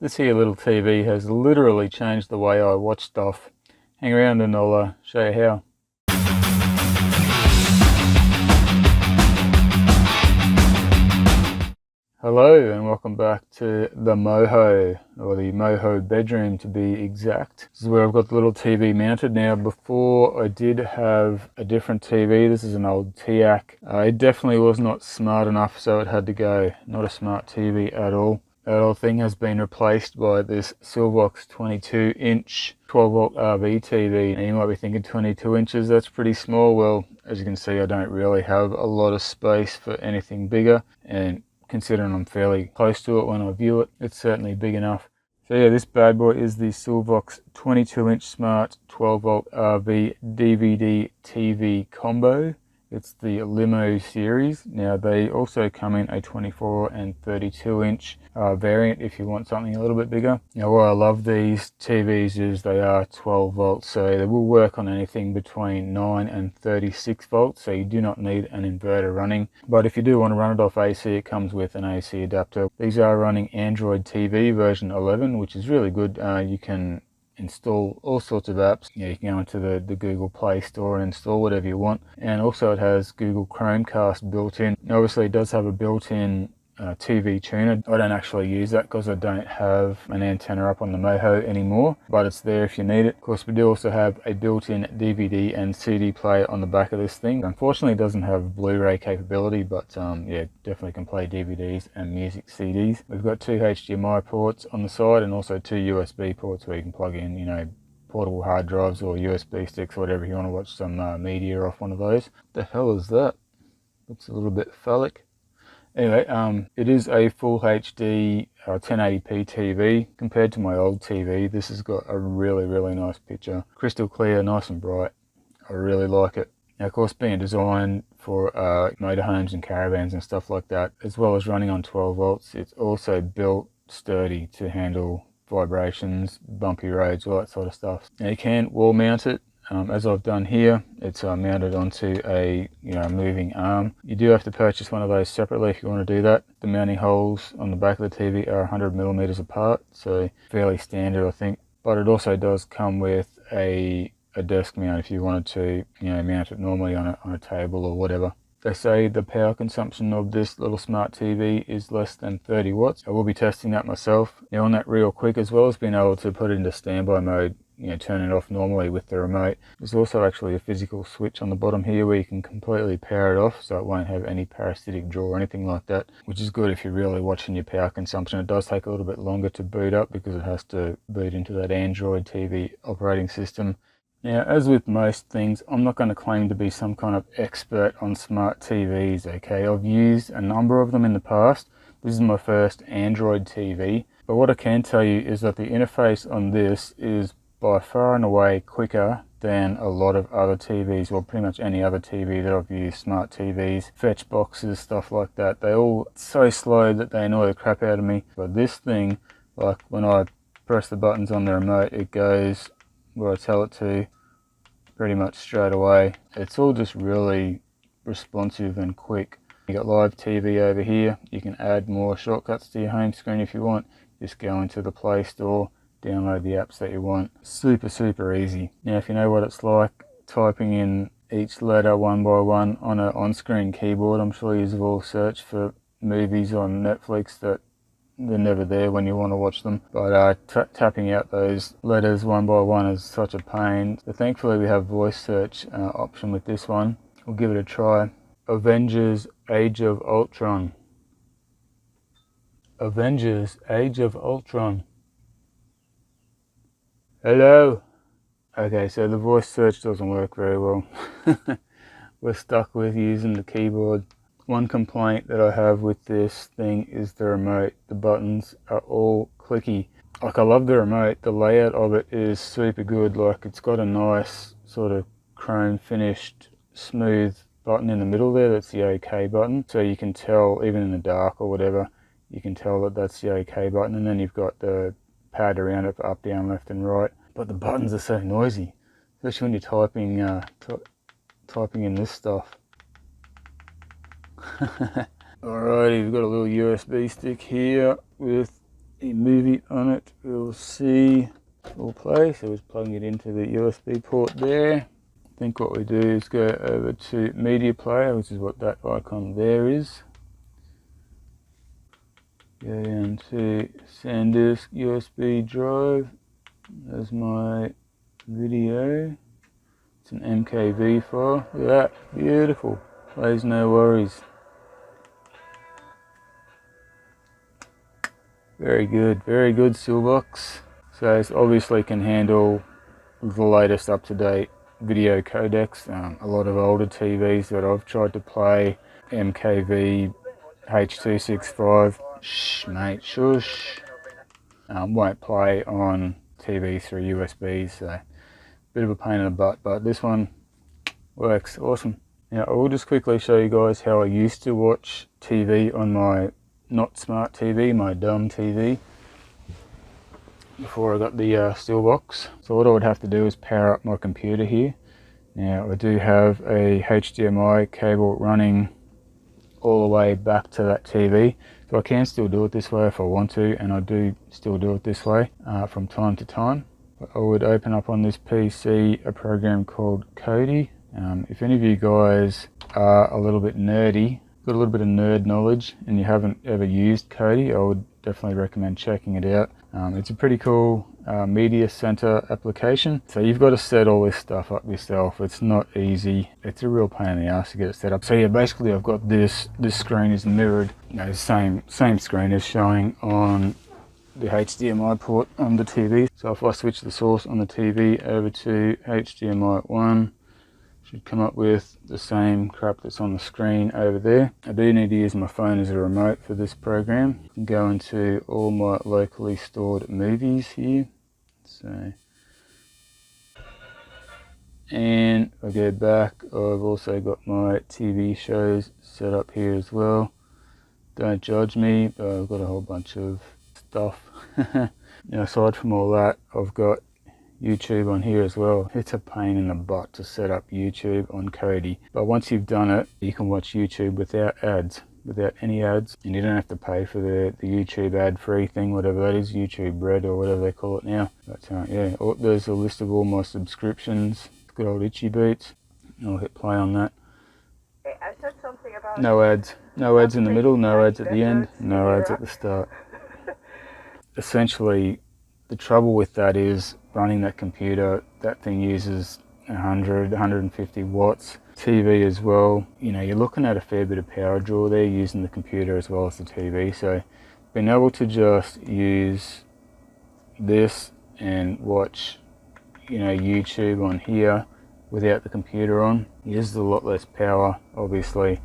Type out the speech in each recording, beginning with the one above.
This here little TV has literally changed the way I watch stuff. Hang around and I'll show you how. Hello and welcome back to the Moho, or the Moho bedroom to be exact. This is where I've got the little TV mounted. Now before I did have a different TV. This is an old TIAC. It definitely was not smart enough, so it had to go. Not a smart TV at all. That old thing has been replaced by this Sylvox 22-inch 12-volt RV TV. And you might be thinking 22 inches, that's pretty small. Well, as you can see, I don't really have a lot of space for anything bigger, and considering I'm fairly close to it when I view it, it's certainly big enough. So yeah, this bad boy is the Sylvox 22-inch smart 12-volt RV DVD TV combo. It's the Limo series. Now they also come in a 24 and 32-inch variant if you want something a little bit bigger. Now why I love these TVs is they are 12 volts, so they will work on anything between 9 and 36 volts, so you do not need an inverter running. But if you do want to run it off AC, it comes with an AC adapter. These are running Android TV version 11, which is really good. You can install all sorts of apps. Yeah, you can go into the Google Play Store and install whatever you want. And also it has Google Chromecast built in. Obviously it does have a built-in TV tuner. I don't actually use that because I don't have an antenna up on the Moho anymore, but it's there if you need it. Of course, we do also have a built-in DVD and CD player on the back of this thing. Unfortunately, it doesn't have Blu-ray capability, but yeah, definitely can play DVDs and music CDs. We've got two HDMI ports on the side and also two USB ports where you can plug in, you know, portable hard drives or USB sticks or whatever you want to watch some media off one of those. What the hell is that? Looks a little bit phallic. Anyway, it is a full HD 1080p TV. Compared to my old TV, this has got a really nice picture. Crystal clear, nice and bright. I really like it. Now, of course, being designed for motorhomes and caravans and stuff like that, as well as running on 12 volts, it's also built sturdy to handle vibrations, bumpy roads, all that sort of stuff. Now, you can wall mount it. As I've done here, it's mounted onto a moving arm. You do have to purchase one of those separately if you want to do that. The mounting holes on the back of the TV are 100mm apart, so fairly standard, I think. But it also does come with a desk mount if you wanted to mount it normally on a table or whatever. They say the power consumption of this little smart TV is less than 30 watts. I will be testing that myself. Now on that real quick, as well as being able to put it into standby mode, turn it off normally with the remote. There's also actually a physical switch on the bottom here where you can completely power it off, so it won't have any parasitic draw or anything like that, which is good if you're really watching your power consumption. It does take a little bit longer to boot up because it has to boot into that Android TV operating system. Now, as with most things, I'm not going to claim to be some kind of expert on smart TVs, okay? I've used a number of them in the past. This is my first Android TV, but what I can tell you is that the interface on this is by far and away quicker than a lot of other TVs, or pretty much any other TV that I've used. Smart TVs, fetch boxes, stuff like that. They all so slow that they annoy the crap out of me. But this thing, like when I press the buttons on the remote, it goes where I tell it to pretty much straight away. It's all just really responsive and quick. You got live TV over here. You can add more shortcuts to your home screen if you want. Just go into the Play Store, download the apps that you want. Super easy. Now if you know what it's like typing in each letter one by one on an on-screen keyboard, I'm sure you've all searched for movies on Netflix that they're never there when you want to watch them. But tapping out those letters one by one is such a pain. So thankfully we have voice search option with this one. We'll give it a try. Avengers Age of Ultron. Avengers Age of Ultron. Hello. Okay, so the voice search doesn't work very well. We're stuck with using the keyboard. One complaint that I have with this thing is the remote. The buttons are all clicky. Like, I love the remote. The layout of it is super good. Like, it's got a nice sort of chrome finished smooth button in the middle there. That's the OK button. So you can tell, even in the dark or whatever, you can tell that that's the OK button. And then you've got the pad around it for up, down, left and right. But the buttons are so noisy, especially when you're typing in this stuff. Alrighty, we've got a little USB stick here with a movie on it, we'll see full play. So we're plugging it into the USB port there. I think what we do is go over to media player, which is what that icon there is. Go down to SanDisk USB drive. There's my video. It's an MKV file. Look at that, beautiful. Plays no worries. Very good Sylvox. So it obviously can handle the latest up-to-date video codecs. A lot of older TVs that I've tried to play MKV H.265, shh mate, shush, won't play on TV through USB, so bit of a pain in the butt, but this one works awesome. Now I will just quickly show you guys how I used to watch TV on my not smart TV, my dumb TV, before I got the Sylvox. So what I would have to do is power up my computer here. Now I do have a HDMI cable running all the way back to that TV, so I can still do it this way if I want to, and I do still do it this way from time to time. But I would open up on this PC a program called Kodi. If any of you guys are a little bit nerdy, got a little bit of nerd knowledge, and you haven't ever used Kodi, I would definitely recommend checking it out. It's a pretty cool media center application. So you've got to set all this stuff up yourself. It's not easy. It's a real pain in the ass to get it set up. So yeah, basically I've got this screen is mirrored, the same screen is showing on the HDMI port on the TV. So if I switch the source on the TV over to HDMI 1, should come up with the same crap that's on the screen over there. I do need to use my phone as a remote for this program. I can go into all my locally stored movies here. So, and if I go back, I've also got my TV shows set up here as well. Don't judge me, but I've got a whole bunch of stuff. Now aside from all that, I've got YouTube on here as well. It's a pain in the butt to set up YouTube on Kodi, but once you've done it, you can watch YouTube without ads, without any ads, and you don't have to pay for the YouTube ad-free thing, whatever that is, YouTube Red or whatever they call it now. But yeah, there's a list of all my subscriptions. Good old Itchy Boots. I'll hit play on that. I said something about no ads in the middle, no ads at the end, no ads at the start. Essentially, the trouble with that is running that computer, that thing uses 100, 150 watts. TV as well, you know, you're looking at a fair bit of power draw there using the computer as well as the TV. So being able to just use this and watch, you know, YouTube on here without the computer on uses a lot less power. Obviously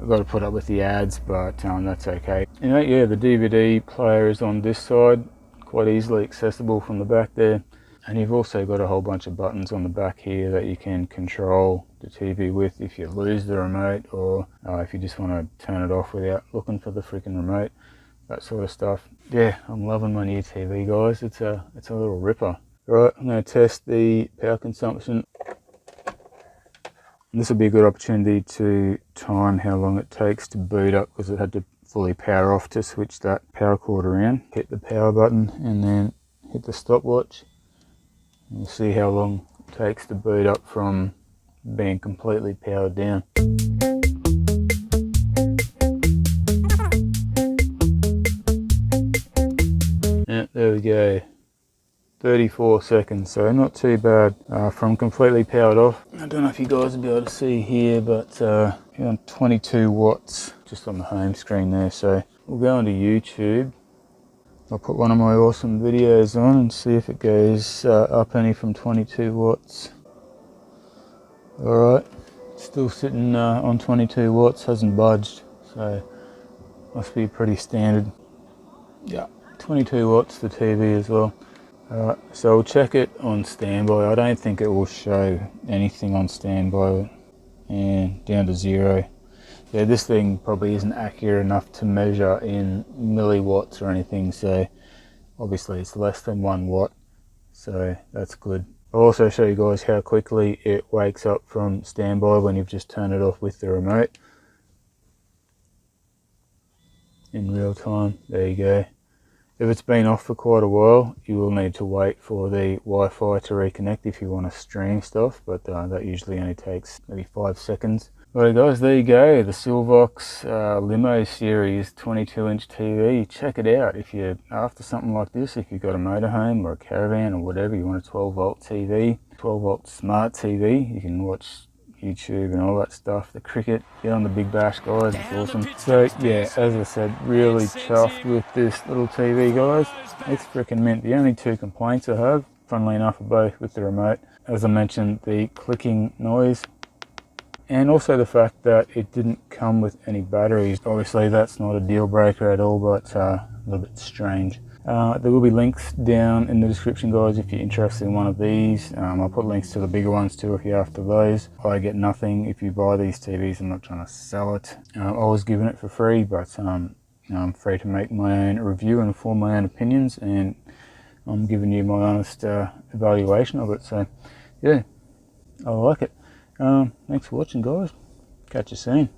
I've got to put up with the ads, but that's okay. You know, yeah, the DVD player is on this side, quite easily accessible from the back there, and you've also got a whole bunch of buttons on the back here that you can control the TV with if you lose the remote, or if you just want to turn it off without looking for the freaking remote, that sort of stuff. Yeah, I'm loving my new TV, guys. It's a little ripper. Right, I'm going to test the power consumption. And this will be a good opportunity to time how long it takes to boot up, because it had to fully power off to switch that power cord around. Hit the power button and then hit the stopwatch. You'll see how long it takes to boot up from being completely powered down. Yeah, there we go. 34 seconds, so not too bad from completely powered off. I don't know if you guys will be able to see here, but on 22 watts just on the home screen there. So we'll go into YouTube. I'll put one of my awesome videos on and see if it goes up any from 22 watts. Alright, still sitting on 22 watts, hasn't budged, so must be pretty standard. Yeah, 22 watts the TV as well. Alright, so we'll check it on standby. I don't think it will show anything on standby, and down to 0. Yeah, this thing probably isn't accurate enough to measure in milliwatts or anything, so obviously it's less than 1 watt, so that's good. I'll also show you guys how quickly it wakes up from standby when you've just turned it off with the remote in real time. There you go. If it's been off for quite a while, you will need to wait for the Wi-Fi to reconnect if you want to stream stuff, but that usually only takes maybe 5 seconds. Alright guys, there you go, the Sylvox Limo series 22-inch TV. Check it out if you're after something like this. If you've got a motorhome or a caravan or whatever, you want a 12-volt TV, 12-volt smart TV, you can watch YouTube and all that stuff, the cricket, get on the big bash guys, it's awesome. So yeah, as I said, really chuffed with this little TV guys. It's freaking mint. The only two complaints I have, funnily enough, are both with the remote. As I mentioned, the clicking noise, and also the fact that it didn't come with any batteries. Obviously that's not a deal breaker at all, but a little bit strange. There will be links down in the description guys if you're interested in one of these. I'll put links to the bigger ones too if you're after those. I get nothing if you buy these TVs. I'm not trying to sell it. I was given it for free, but I'm free to make my own review and form my own opinions, and I'm giving you my honest evaluation of it. So yeah, I like it. Thanks for watching guys. Catch you soon.